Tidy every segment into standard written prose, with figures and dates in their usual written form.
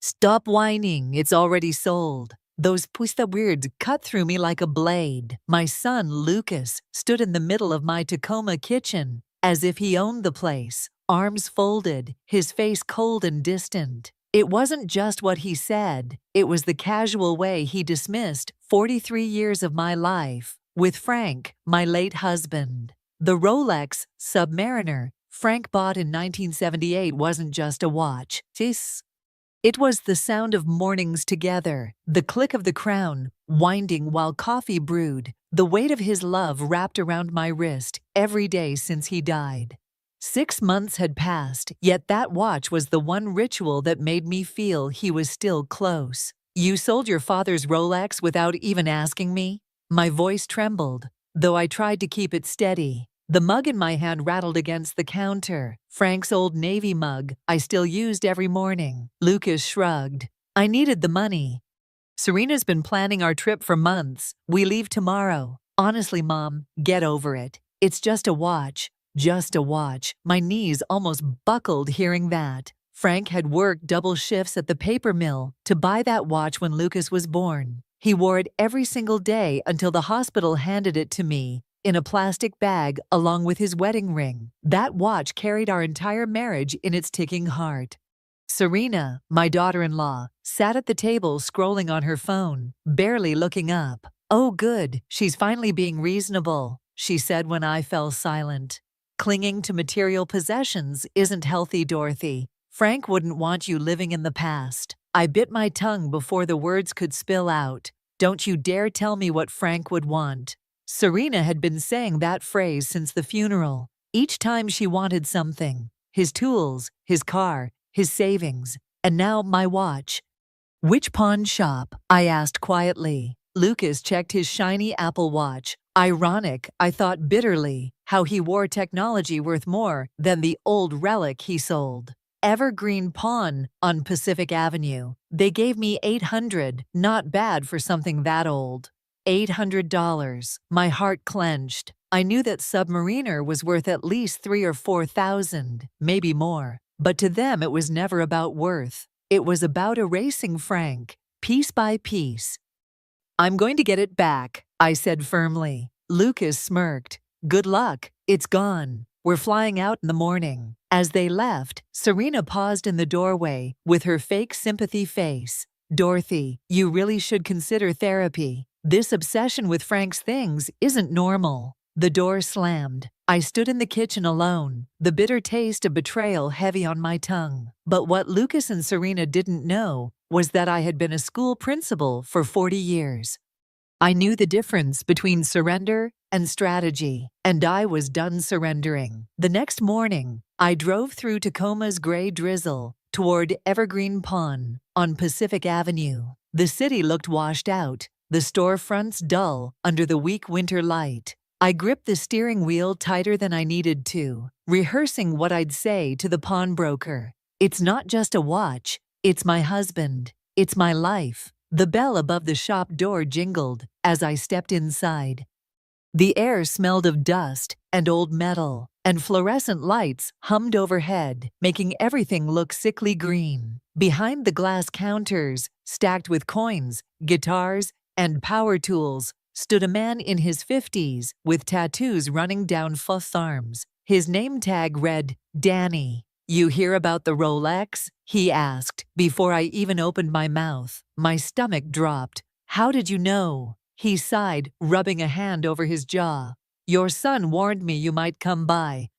Stop whining, it's already sold. Those pusta words cut through me like a blade. My son, Lucas, stood in the middle of my Tacoma kitchen, as if he owned the place, arms folded, his face cold and distant. It wasn't just what he said, it was the casual way he dismissed 43 years of my life, with Frank, my late husband. The Rolex Submariner Frank bought in 1978 wasn't just a watch. It was the sound of mornings together, the click of the crown, winding while coffee brewed, the weight of his love wrapped around my wrist every day since he died. 6 months had passed, yet that watch was the one ritual that made me feel he was still close. You sold your father's Rolex without even asking me? My voice trembled, though I tried to keep it steady. The mug in my hand rattled against the counter, Frank's old Navy mug I still used every morning. Lucas shrugged. I needed the money. Serena's been planning our trip for months. We leave tomorrow. Honestly, Mom, get over it. It's just a watch. Just a watch. My knees almost buckled hearing that. Frank had worked double shifts at the paper mill to buy that watch when Lucas was born. He wore it every single day until the hospital handed it to me in a plastic bag along with his wedding ring. That watch carried our entire marriage in its ticking heart. Serena, my daughter-in-law, sat at the table scrolling on her phone, barely looking up. "Oh good, she's finally being reasonable," she said when I fell silent. "Clinging to material possessions isn't healthy, Dorothy. Frank wouldn't want you living in the past." I bit my tongue before the words could spill out. "Don't you dare tell me what Frank would want." Serena had been saying that phrase since the funeral. Each time she wanted something. His tools, his car, his savings, and now my watch. "Which pawn shop?" I asked quietly. Lucas checked his shiny Apple Watch. Ironic, I thought bitterly, how he wore technology worth more than the old relic he sold. "Evergreen Pawn on Pacific Avenue. They gave me $800, not bad for something that old." $800. My heart clenched. I knew that Submariner was worth at least $3,000 or $4,000, maybe more. But to them it was never about worth. It was about erasing Frank, piece by piece. "I'm going to get it back," I said firmly. Lucas smirked. "Good luck. It's gone. We're flying out in the morning." As they left, Serena paused in the doorway with her fake sympathy face. "Dorothy, you really should consider therapy. This obsession with Frank's things isn't normal." The door slammed. I stood in the kitchen alone, the bitter taste of betrayal heavy on my tongue. But what Lucas and Serena didn't know was that I had been a school principal for 40 years. I knew the difference between surrender and strategy, and I was done surrendering. The next morning, I drove through Tacoma's gray drizzle toward Evergreen Pawn on Pacific Avenue. The city looked washed out, the storefronts dull under the weak winter light. I gripped the steering wheel tighter than I needed to, rehearsing what I'd say to the pawnbroker. "It's not just a watch, it's my husband. It's my life." The bell above the shop door jingled as I stepped inside. The air smelled of dust and old metal, and fluorescent lights hummed overhead, making everything look sickly green. Behind the glass counters, stacked with coins, guitars, and power tools, stood a man in his 50s with tattoos running down both arms. His name tag read, "Danny." "You hear about the Rolex?" he asked. Before I even opened my mouth, my stomach dropped. "How did you know?" He sighed, rubbing a hand over his jaw. "Your son warned me you might come by.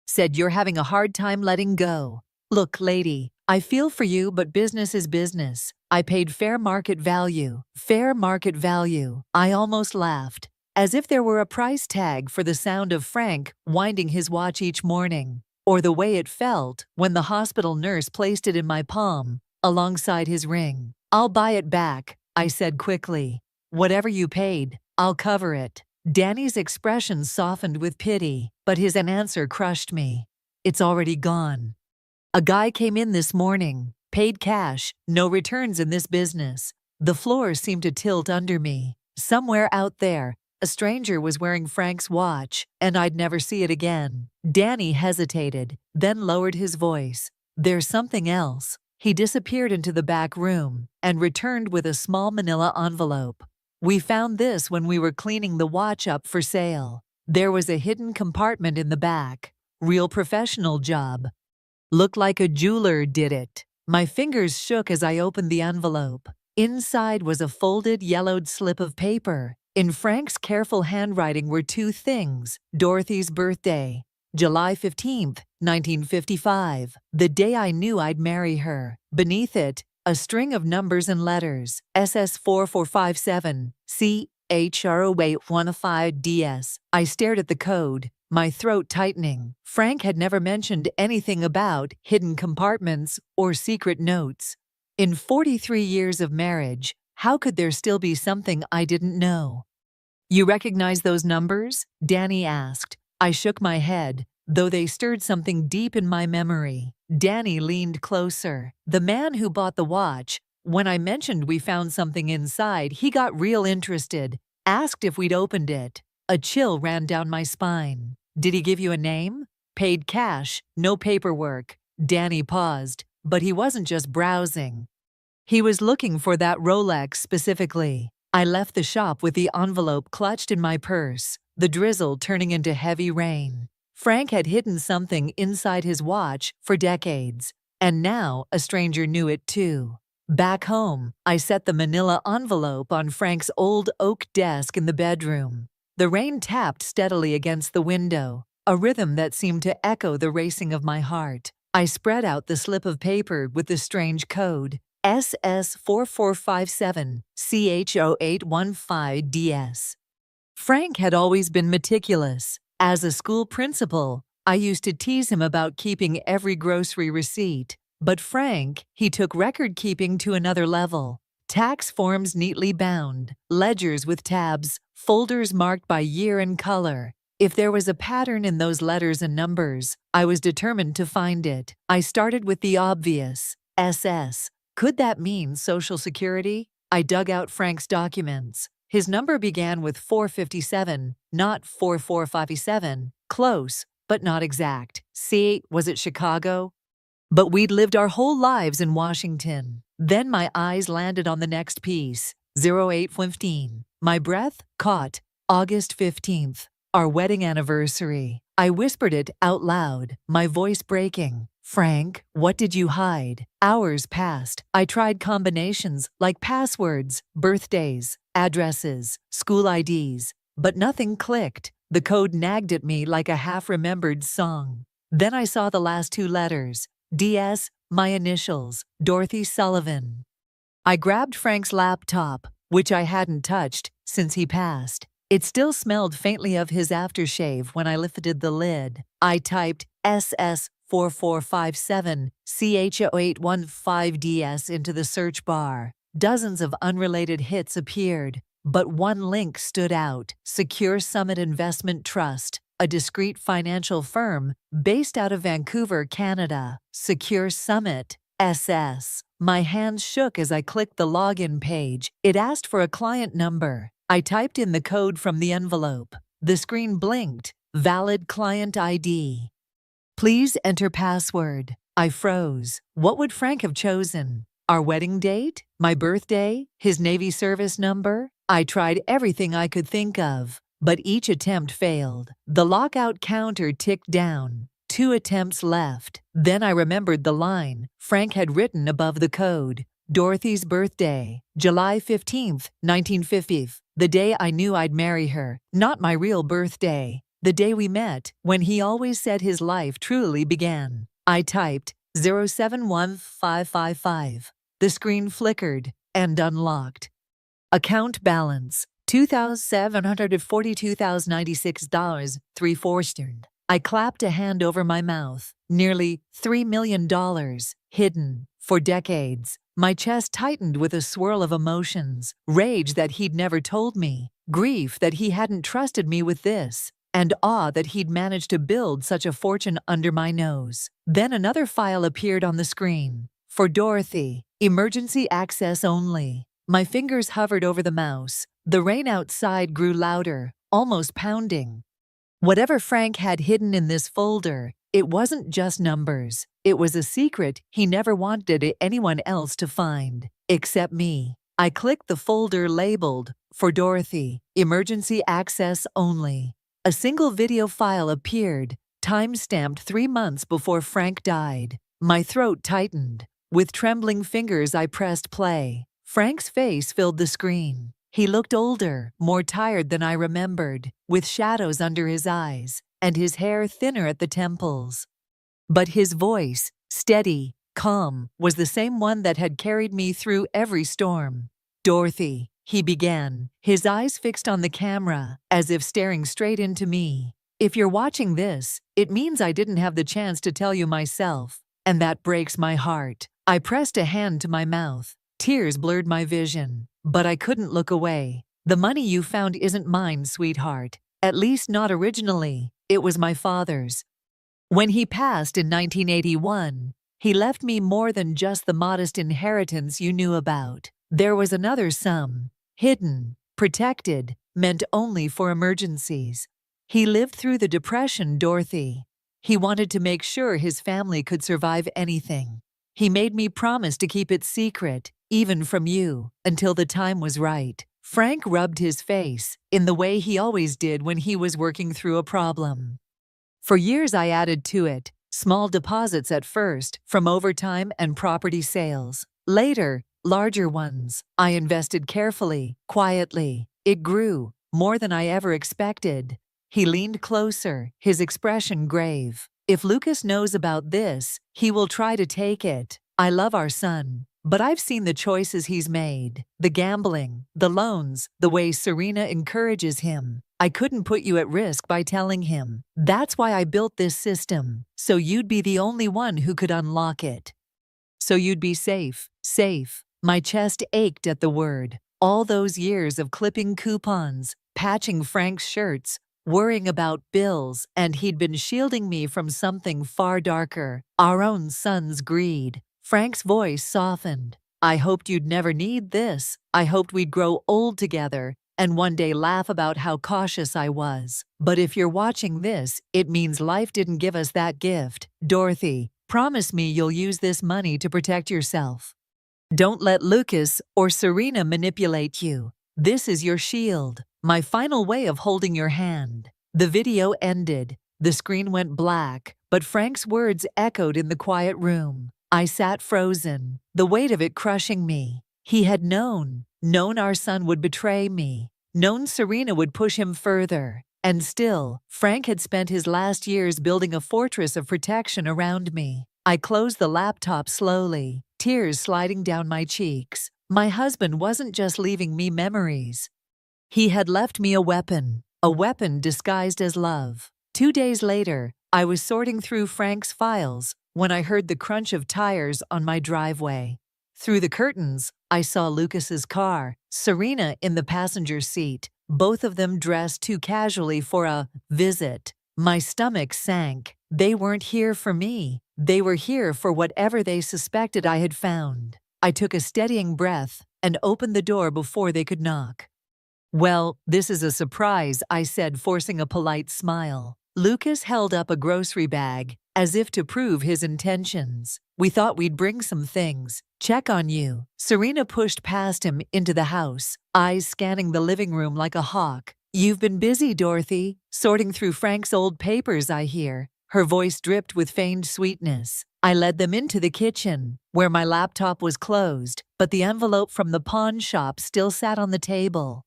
Said you're having a hard time letting go. Look, lady, I feel for you, but business is business. I paid fair market value." Fair market value. I almost laughed, as if there were a price tag for the sound of Frank winding his watch each morning, or the way it felt when the hospital nurse placed it in my palm, alongside his ring. "I'll buy it back," I said quickly. "Whatever you paid, I'll cover it." Danny's expression softened with pity, but his answer crushed me. "It's already gone. A guy came in this morning, paid cash, no returns in this business." The floor seemed to tilt under me. Somewhere out there, a stranger was wearing Frank's watch, and I'd never see it again. Danny hesitated, then lowered his voice. "There's something else." He disappeared into the back room and returned with a small manila envelope. We found this when we were cleaning the watch up for sale. There was a hidden compartment in the back. Real professional job. Looked like a jeweler did it. My fingers shook as I opened the envelope. Inside was a folded, yellowed slip of paper. In Frank's careful handwriting were two things: Dorothy's birthday, July 15th, 1955, the day I knew I'd marry her. Beneath it, a string of numbers and letters: SS4457, CHRO815DS. I stared at the code, my throat tightening. Frank had never mentioned anything about hidden compartments or secret notes. In 43 years of marriage, how could there still be something I didn't know? "You recognize those numbers?" Danny asked. I shook my head, though they stirred something deep in my memory. Danny leaned closer. "The man who bought the watch, when I mentioned we found something inside, he got real interested, asked if we'd opened it." A chill ran down my spine. "Did he give you a name?" "Paid cash, no paperwork." Danny paused, but he wasn't just browsing. He was looking for that Rolex specifically. I left the shop with the envelope clutched in my purse, the drizzle turning into heavy rain. Frank had hidden something inside his watch for decades, and now a stranger knew it too. Back home, I set the manila envelope on Frank's old oak desk in the bedroom. The rain tapped steadily against the window, a rhythm that seemed to echo the racing of my heart. I spread out the slip of paper with the strange code: SS4457, CHO815DS. Frank had always been meticulous. As a school principal, I used to tease him about keeping every grocery receipt. But Frank, he took record-keeping to another level. Tax forms neatly bound, ledgers with tabs, folders marked by year and color. If there was a pattern in those letters and numbers, I was determined to find it. I started with the obvious: SS. Could that mean Social Security? I dug out Frank's documents. His number began with 457, not 4457. Close, but not exact. See, was it Chicago? But we'd lived our whole lives in Washington. Then my eyes landed on the next piece: 0815. My breath caught. August 15th. Our wedding anniversary. I whispered it out loud, my voice breaking. "Frank, what did you hide?" Hours passed. I tried combinations like passwords, birthdays, addresses, school IDs, but nothing clicked. The code nagged at me like a half-remembered song. Then I saw the last two letters: DS, my initials, Dorothy Sullivan. I grabbed Frank's laptop, which I hadn't touched since he passed. It still smelled faintly of his aftershave when I lifted the lid. I typed SS4457 CHO815DS into the search bar. Dozens of unrelated hits appeared, but one link stood out: Secure Summit Investment Trust, a discreet financial firm based out of Vancouver, Canada. Secure Summit, SS. My hands shook as I clicked the login page. It asked for a client number. I typed in the code from the envelope. The screen blinked. Valid client ID. Please enter password. I froze. What would Frank have chosen? Our wedding date? My birthday? His Navy service number? I tried everything I could think of, but each attempt failed. The lockout counter ticked down. 2 attempts left. Then I remembered the line Frank had written above the code: Dorothy's birthday, July 15th, 1950. The day I knew I'd marry her. Not my real birthday. The day we met, when he always said his life truly began. I typed 071555. The screen flickered and unlocked. Account balance: $2,742,096.03. I clapped a hand over my mouth. Nearly $3 million, hidden for decades. My chest tightened with a swirl of emotions: rage that he'd never told me, grief that he hadn't trusted me with this, and awe that he'd managed to build such a fortune under my nose. Then another file appeared on the screen. For Dorothy, emergency access only. My fingers hovered over the mouse. The rain outside grew louder, almost pounding. Whatever Frank had hidden in this folder, It wasn't just numbers. It was a secret he never wanted anyone else to find, except me. I clicked the folder labeled, "For Dorothy, Emergency Access Only." A single video file appeared, time-stamped 3 months before Frank died. My throat tightened. With trembling fingers I pressed play. Frank's face filled the screen. He looked older, more tired than I remembered, with shadows under his eyes, and his hair thinner at the temples. But his voice, steady, calm, was the same one that had carried me through every storm. "Dorothy," he began, his eyes fixed on the camera, as if staring straight into me. "If you're watching this, it means I didn't have the chance to tell you myself, and that breaks my heart." I pressed a hand to my mouth. Tears blurred my vision, but I couldn't look away. "The money you found isn't mine, sweetheart. At least not originally. It was my father's. When he passed in 1981, he left me more than just the modest inheritance you knew about. There was another sum, hidden, protected, meant only for emergencies. He lived through the Depression, Dorothy. He wanted to make sure his family could survive anything. He made me promise to keep it secret, even from you, until the time was right." Frank rubbed his face, in the way he always did when he was working through a problem. "For years I added to it, small deposits at first, from overtime and property sales. Later, larger ones. I invested carefully, quietly. It grew, more than I ever expected." He leaned closer, his expression grave. "If Lucas knows about this, he will try to take it. I love our son, but I've seen the choices he's made. The gambling, the loans, the way Serena encourages him. I couldn't put you at risk by telling him. That's why I built this system, so you'd be the only one who could unlock it. So you'd be safe, safe." My chest ached at the word. All those years of clipping coupons, patching Frank's shirts, worrying about bills, and he'd been shielding me from something far darker, our own son's greed. Frank's voice softened. "I hoped you'd never need this. I hoped we'd grow old together, and one day laugh about how cautious I was. But if you're watching this, it means life didn't give us that gift. Dorothy, promise me you'll use this money to protect yourself. Don't let Lucas or Serena manipulate you. This is your shield, my final way of holding your hand." The video ended. The screen went black, but Frank's words echoed in the quiet room. I sat frozen, the weight of it crushing me. He had known our son would betray me, known Serena would push him further. And still, Frank had spent his last years building a fortress of protection around me. I closed the laptop slowly, tears sliding down my cheeks. My husband wasn't just leaving me memories. He had left me a weapon disguised as love. 2 days later, I was sorting through Frank's files when I heard the crunch of tires on my driveway. Through the curtains, I saw Lucas's car, Serena in the passenger seat, both of them dressed too casually for a visit. My stomach sank. They weren't here for me. They were here for whatever they suspected I had found. I took a steadying breath and opened the door before they could knock. "Well, this is a surprise," I said, forcing a polite smile. Lucas held up a grocery bag, as if to prove his intentions. "We thought we'd bring some things. Check on you." Serena pushed past him into the house, eyes scanning the living room like a hawk. "You've been busy, Dorothy, sorting through Frank's old papers, I hear." Her voice dripped with feigned sweetness. I led them into the kitchen, where my laptop was closed, but the envelope from the pawn shop still sat on the table.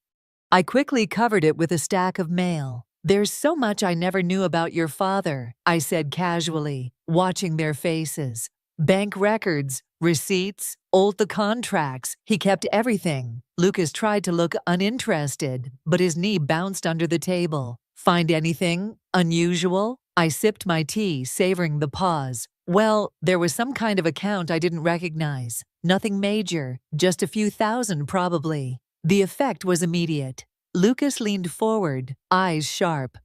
I quickly covered it with a stack of mail. "There's so much I never knew about your father," I said casually, watching their faces. "Bank records, receipts, the contracts. He kept everything." Lucas tried to look uninterested, but his knee bounced under the table. "Find anything unusual?" I sipped my tea, savoring the pause. "Well, there was some kind of account I didn't recognize. Nothing major, just a few thousand probably." The effect was immediate. Lucas leaned forward, eyes sharp.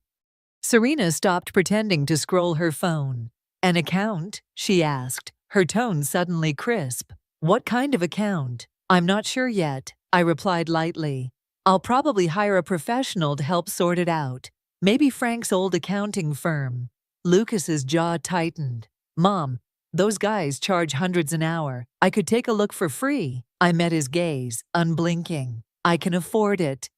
Serena stopped pretending to scroll her phone. "An account?" she asked, her tone suddenly crisp. "What kind of account?" "I'm not sure yet," I replied lightly. "I'll probably hire a professional to help sort it out. Maybe Frank's old accounting firm." Lucas's jaw tightened. Mom, those guys charge hundreds an hour. I could take a look for free. I met his gaze, unblinking. I can afford it.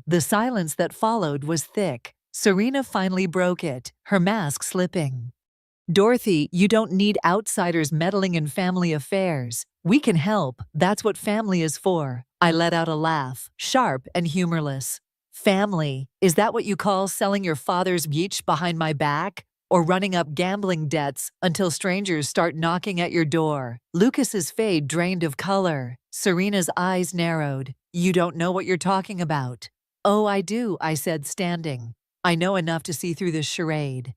The silence that followed was thick. Serena finally broke it, her mask slipping. Dorothy, you don't need outsiders meddling in family affairs. We can help. That's what family is for. I let out a laugh, sharp and humorless. Family? Is that what you call selling your father's beach behind my back? Or running up gambling debts until strangers start knocking at your door? Lucas's fade drained of color. Serena's eyes narrowed. You don't know what you're talking about. Oh, I do, I said, standing. I know enough to see through this charade.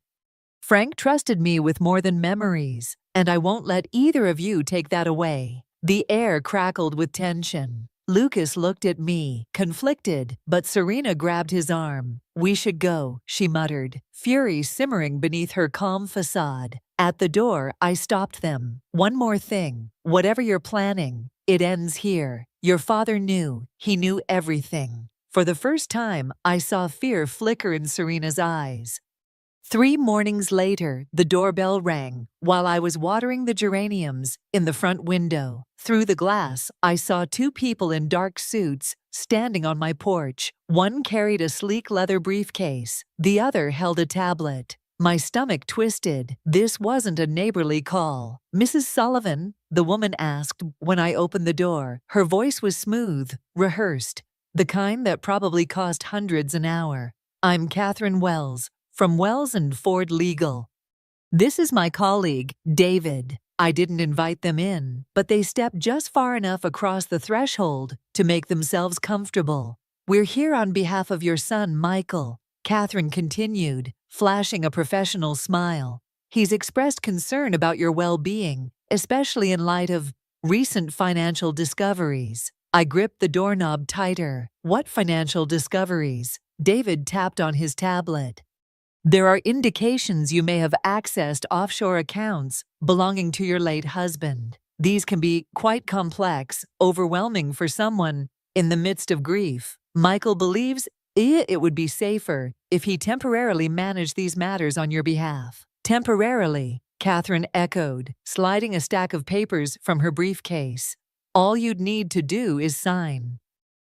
Frank trusted me with more than memories, and I won't let either of you take that away. The air crackled with tension. Lucas looked at me, conflicted, but Serena grabbed his arm. We should go, she muttered, fury simmering beneath her calm facade. At the door, I stopped them. One more thing. Whatever you're planning, it ends here. Your father knew. He knew everything. For the first time, I saw fear flicker in Serena's eyes. 3 mornings later, the doorbell rang while I was watering the geraniums in the front window. Through the glass, I saw 2 people in dark suits standing on my porch. One carried a sleek leather briefcase, the other held a tablet. My stomach twisted. This wasn't a neighborly call. Mrs. Sullivan, the woman asked when I opened the door. Her voice was smooth, rehearsed, the kind that probably cost hundreds an hour. I'm Catherine Wells, from Wells and Ford Legal. This is my colleague, David. I didn't invite them in, but they stepped just far enough across the threshold to make themselves comfortable. We're here on behalf of your son, Michael, Catherine continued, flashing a professional smile. He's expressed concern about your well-being, especially in light of recent financial discoveries. I gripped the doorknob tighter. What financial discoveries? David tapped on his tablet. There are indications you may have accessed offshore accounts belonging to your late husband. These can be quite complex, overwhelming for someone in the midst of grief. Michael believes it would be safer if he temporarily managed these matters on your behalf. Temporarily, Catherine echoed, sliding a stack of papers from her briefcase. All you'd need to do is sign.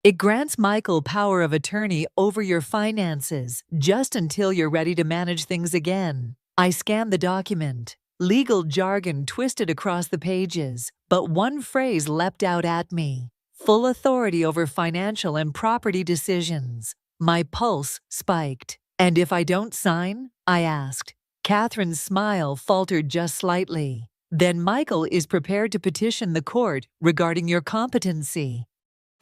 It grants Michael power of attorney over your finances just until you're ready to manage things again. I scanned the document. Legal jargon twisted across the pages, but one phrase leapt out at me. Full authority over financial and property decisions. My pulse spiked. And if I don't sign? I asked. Catherine's smile faltered just slightly. Then Michael is prepared to petition the court regarding your competency.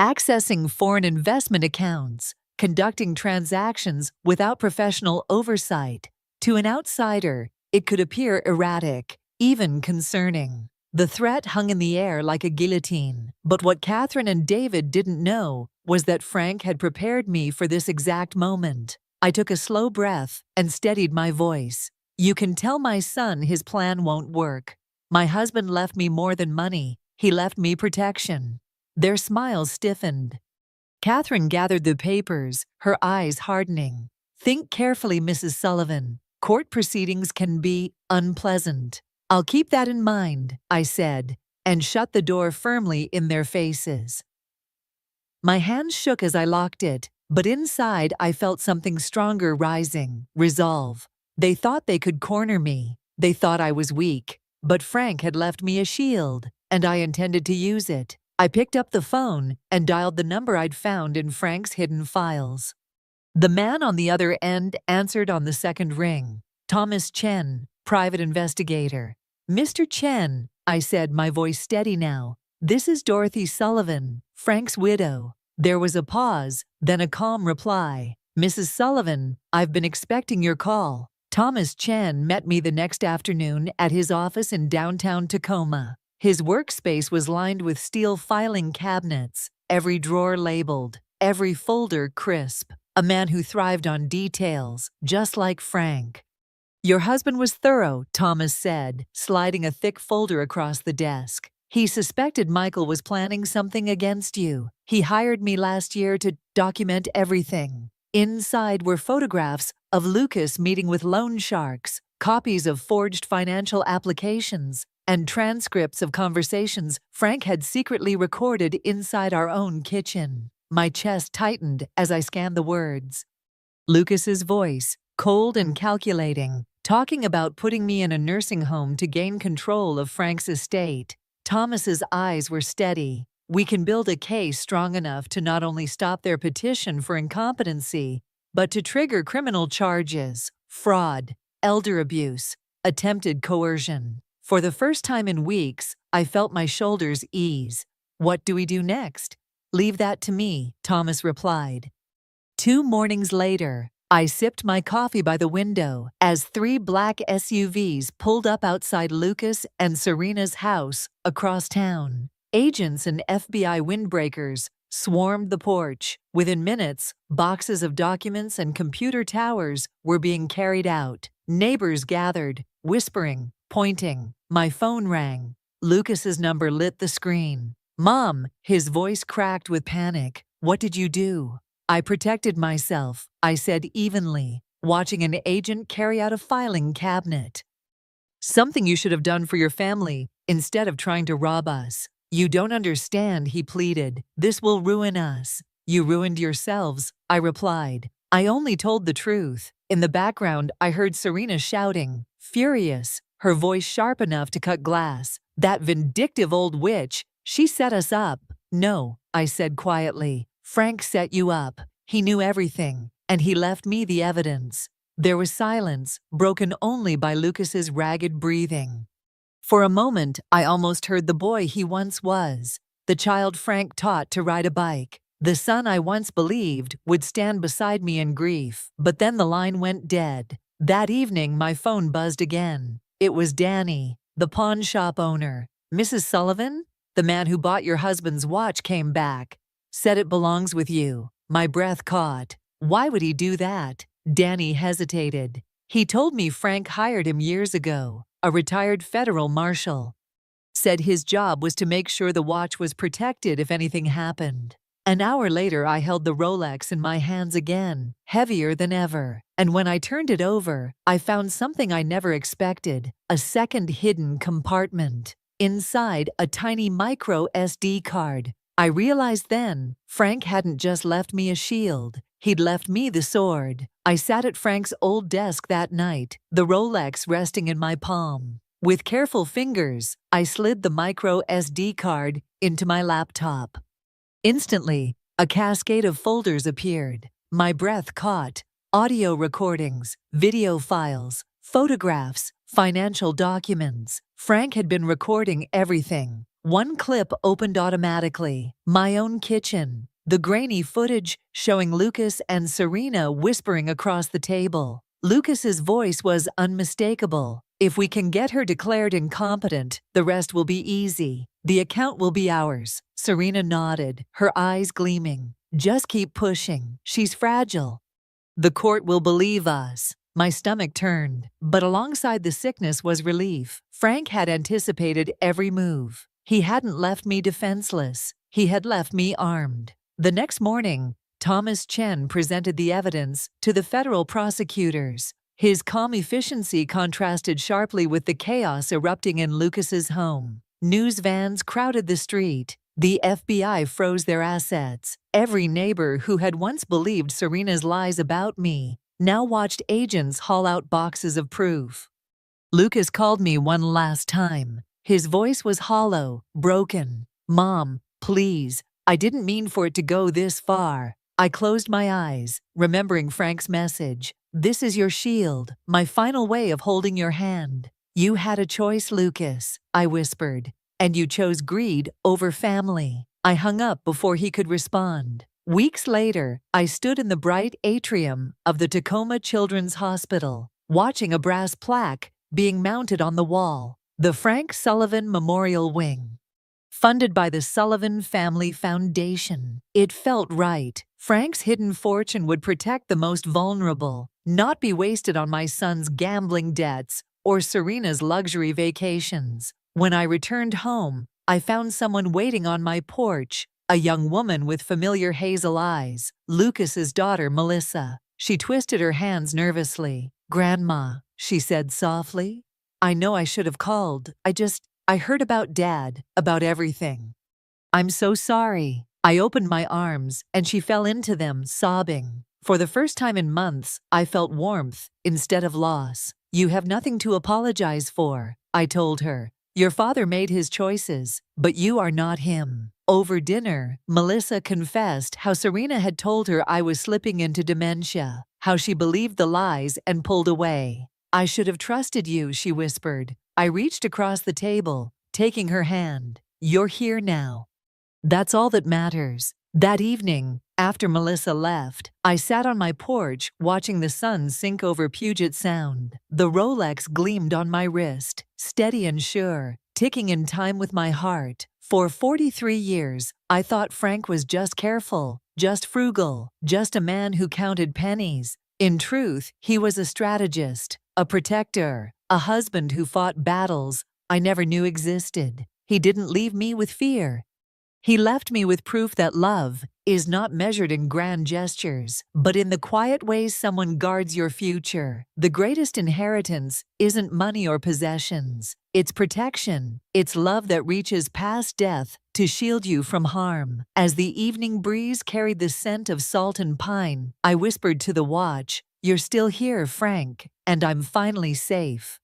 Accessing foreign investment accounts, conducting transactions without professional oversight. To an outsider, it could appear erratic, even concerning. The threat hung in the air like a guillotine, but what Catherine and David didn't know was that Frank had prepared me for this exact moment. I took a slow breath and steadied my voice. You can tell my son his plan won't work. My husband left me more than money. He left me protection. Their smiles stiffened. Catherine gathered the papers, her eyes hardening. Think carefully, Mrs. Sullivan. Court proceedings can be unpleasant. I'll keep that in mind, I said, and shut the door firmly in their faces. My hands shook as I locked it, but inside I felt something stronger rising, resolve. They thought they could corner me. They thought I was weak. But Frank had left me a shield, and I intended to use it. I picked up the phone and dialed the number I'd found in Frank's hidden files. The man on the other end answered on the second ring. Thomas Chen, private investigator. Mr. Chen, I said, my voice steady now. This is Dorothy Sullivan, Frank's widow. There was a pause, then a calm reply. Mrs. Sullivan, I've been expecting your call. Thomas Chen met me the next afternoon at his office in downtown Tacoma. His workspace was lined with steel filing cabinets, every drawer labeled, every folder crisp. A man who thrived on details, just like Frank. Your husband was thorough, Thomas said, sliding a thick folder across the desk. He suspected Michael was planning something against you. He hired me last year to document everything. Inside were photographs of Lucas meeting with loan sharks, copies of forged financial applications, and transcripts of conversations Frank had secretly recorded inside our own kitchen. My chest tightened as I scanned the words. Lucas's voice, cold and calculating, talking about putting me in a nursing home to gain control of Frank's estate. Thomas's eyes were steady. We can build a case strong enough to not only stop their petition for incompetency, but to trigger criminal charges, fraud, elder abuse, attempted coercion. For the first time in weeks, I felt my shoulders ease. What do we do next? Leave that to me, Thomas replied. 2 mornings later, I sipped my coffee by the window as 3 black SUVs pulled up outside Lucas and Serena's house across town. Agents and FBI windbreakers swarmed the porch. Within minutes, boxes of documents and computer towers were being carried out. Neighbors gathered, whispering, pointing. My phone rang. Lucas's number lit the screen. "Mom," his voice cracked with panic. "What did you do?" "I protected myself," I said evenly, watching an agent carry out a filing cabinet. "Something you should have done for your family, instead of trying to rob us." "You don't understand," he pleaded. "This will ruin us." "You ruined yourselves," I replied. I only told the truth. In the background, I heard Serena shouting, furious, her voice sharp enough to cut glass. "That vindictive old witch, she set us up." "No," I said quietly. "Frank set you up. He knew everything, and he left me the evidence." There was silence, broken only by Lucas's ragged breathing. For a moment, I almost heard the boy he once was, the child Frank taught to ride a bike, the son I once believed would stand beside me in grief. But then the line went dead. That evening, my phone buzzed again. It was Danny, the pawn shop owner. "Mrs. Sullivan? The man who bought your husband's watch came back. Said it belongs with you." My breath caught. Why would he do that? Danny hesitated. "He told me Frank hired him years ago, a retired federal marshal. Said his job was to make sure the watch was protected if anything happened." An hour later, I held the Rolex in my hands again, heavier than ever. And when I turned it over, I found something I never expected, a second hidden compartment. Inside, a tiny micro SD card. I realized then, Frank hadn't just left me a shield. He'd left me the sword. I sat at Frank's old desk that night, the Rolex resting in my palm. With careful fingers, I slid the micro SD card into my laptop. Instantly, a cascade of folders appeared. My breath caught. Audio recordings, video files, photographs, financial documents. Frank had been recording everything. One clip opened automatically. My own kitchen. The grainy footage showing Lucas and Serena whispering across the table. Lucas's voice was unmistakable. "If we can get her declared incompetent, the rest will be easy. The account will be ours." Serena nodded, her eyes gleaming. "Just keep pushing. She's fragile. The court will believe us." My stomach turned, but alongside the sickness was relief. Frank had anticipated every move. He hadn't left me defenseless. He had left me armed. The next morning, Thomas Chen presented the evidence to the federal prosecutors. His calm efficiency contrasted sharply with the chaos erupting in Lucas's home. News vans crowded the street. The FBI froze their assets. Every neighbor who had once believed Serena's lies about me now watched agents haul out boxes of proof. Lucas called me one last time. His voice was hollow, broken. "Mom, please, I didn't mean for it to go this far." I closed my eyes, remembering Frank's message. "This is your shield, my final way of holding your hand." "You had a choice, Lucas," I whispered, "and you chose greed over family." I hung up before he could respond. Weeks later, I stood in the bright atrium of the Tacoma Children's Hospital, watching a brass plaque being mounted on the wall. The Frank Sullivan Memorial Wing. Funded by the Sullivan Family Foundation. It felt right. Frank's hidden fortune would protect the most vulnerable, not be wasted on my son's gambling debts or Serena's luxury vacations. When I returned home, I found someone waiting on my porch, a young woman with familiar hazel eyes, Lucas's daughter Melissa. She twisted her hands nervously. "Grandma, she said softly. I know I should have called. I heard about Dad, about everything. I'm so sorry. I opened my arms, and she fell into them, sobbing. For the first time in months, I felt warmth instead of loss. You have nothing to apologize for, I told her. Your father made his choices, but you are not him. Over dinner, Melissa confessed how Serena had told her I was slipping into dementia, how she believed the lies and pulled away. I should have trusted you, she whispered. I reached across the table, taking her hand. You're here now. That's all that matters. That evening, after Melissa left, I sat on my porch watching the sun sink over Puget Sound. The Rolex gleamed on my wrist, steady and sure, ticking in time with my heart. For 43 years, I thought Frank was just careful, just frugal, just a man who counted pennies. In truth, he was a strategist, a protector, a husband who fought battles I never knew existed. He didn't leave me with fear. He left me with proof that love is not measured in grand gestures, but in the quiet ways someone guards your future. The greatest inheritance isn't money or possessions. It's protection. It's love that reaches past death to shield you from harm. As the evening breeze carried the scent of salt and pine, I whispered to the watch, "You're still here, Frank, and I'm finally safe."